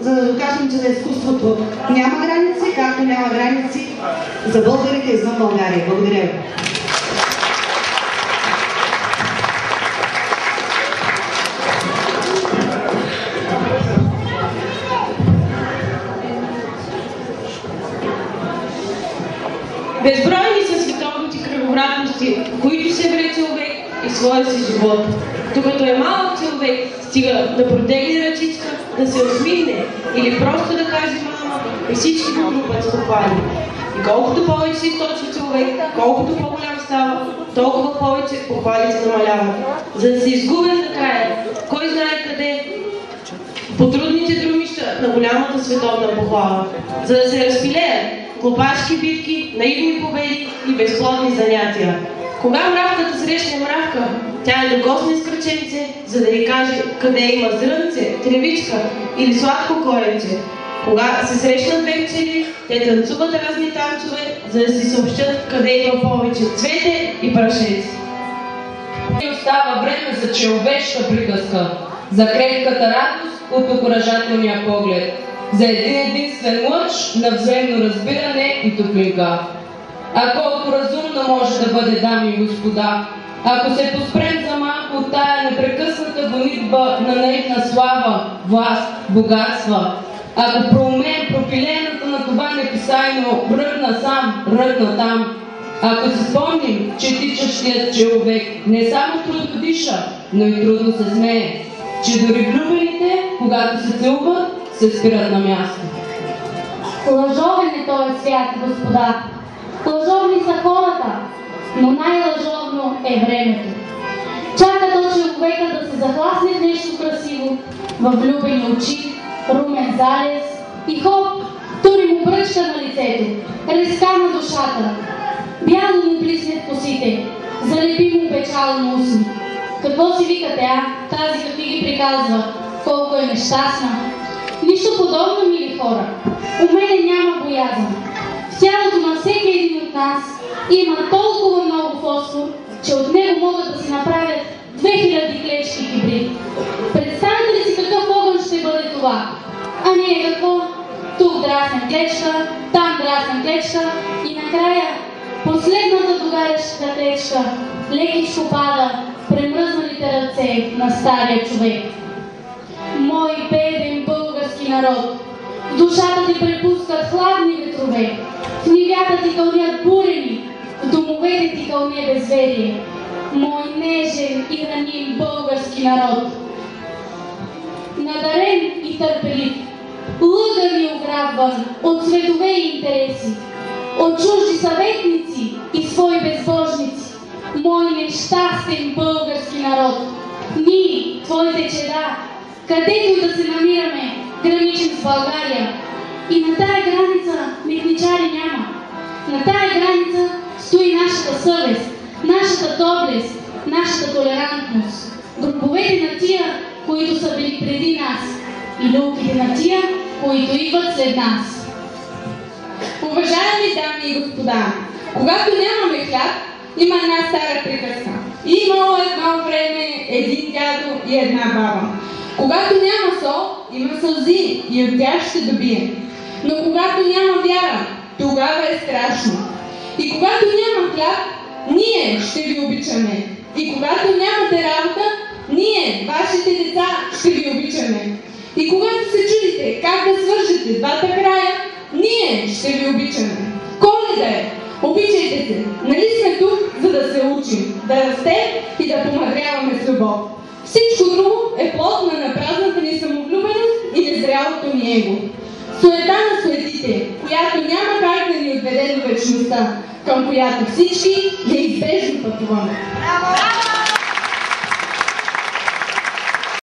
за да докажем, че за изкуството няма граници, както няма граници за българите извън България. Благодаря ви. Безбройни са световните кръговратности, които се вре човек и своя си живот. Докато е малък човек, стига да протегне ръчичка, да се усмихне или просто да каже мама и всички го трупат с похвали. И колкото повече се източва човек, колкото по-голям става, толкова повече похвали се намаляват. За да се изгубят накрая, кой знае къде, по трудните друмища на голямата световна похвала. За да се разпилеят глупашки битки, наивни победи и безплодни занятия. Кога мравката срещне мравка, тя е докосне с кръченце, за да й каже къде има зрънце, тревичка или сладко коренце. Кога се срещнат две пчели, те танцуват разни танцове, за да си съобщат къде има повече цвете и прашеци. И остава време за човешка приказка, за крехката радост от окуражателния поглед, за един единствен лъч на взаимно разбиране и топлинка. А колко разумно може да бъде, дами и господа, ако се поспрем за малко от тая непрекъсната гонитба на наивна слава, власт, богатства, ако проумеем пропилената на това неписайно ръгна сам, ръгна там, ако си спомним, че тичащият човек не само трудно диша, но и трудно се смее, че дори влюбените, когато се целуват, се спират на място. Лъжовен е този свят, господа. Лъжовни са хората, но най-лъжовно е времето. Чака до човека да се захласне в нещо красиво, във влюбени очи, румен залез и хоп, тури му бръчка на лицето, резка на душата. Бяло му блисне в косите, залепи му печално устни. Какво си вика тя, тази какви ги приказва, колко е нещастна? Нищо подобно, мили хора. У мене няма боязън. В тялото на всеки един от нас има толкова много фосфор, че от него могат да се направят 2000 клечки хибрид. Представете ли си какъв огън ще бъде това? А ние какво? Тук драсна клечка, там драсна клечка и накрая последната догаряща клечка лекичко пада премръзналите ръце на стария човек. Мой беден български народ, в душата ти препускат хладни ветрове, в нивята ти кълнят бурени, в домовете ти кълне безверие. Мой нежен и раним български народ, надарен и търпелив, лъган и ограбван от светове и интереси, от чужди съветници и свои безбожници, мой нещастен български народ, ние, твоите чеда, където да се намираме, граничим с България. И на тая граница митничари няма. На тая граница стои нашата съвест, нашата доблест, нашата толерантност. Груповете на тия, които са били преди нас, и люлките на тия, които идват след нас. Уважаеми дами и господа, когато нямаме хляб, има една стара приказка. Имало едно време един дядо и една баба. Когато няма сол, има сълзи и от тях ще добие. Но когато няма вяра, тогава е страшно. И когато няма хляб, ние ще ви обичаме. И когато нямате работа, ние, вашите деца, ще ви обичаме. И когато се чудите как да свържете двата края, ние ще ви обичаме. Коледа е! Обичайте се! Нали сме тук, за да се учим, да растем и да помадряваме с любов. Всичко друго е плод на напразната ни самовлюбеност и незрялото ни его. Суета на суетите, която няма как да ни отведе до вечността, към която всички неизбежно пътуваме.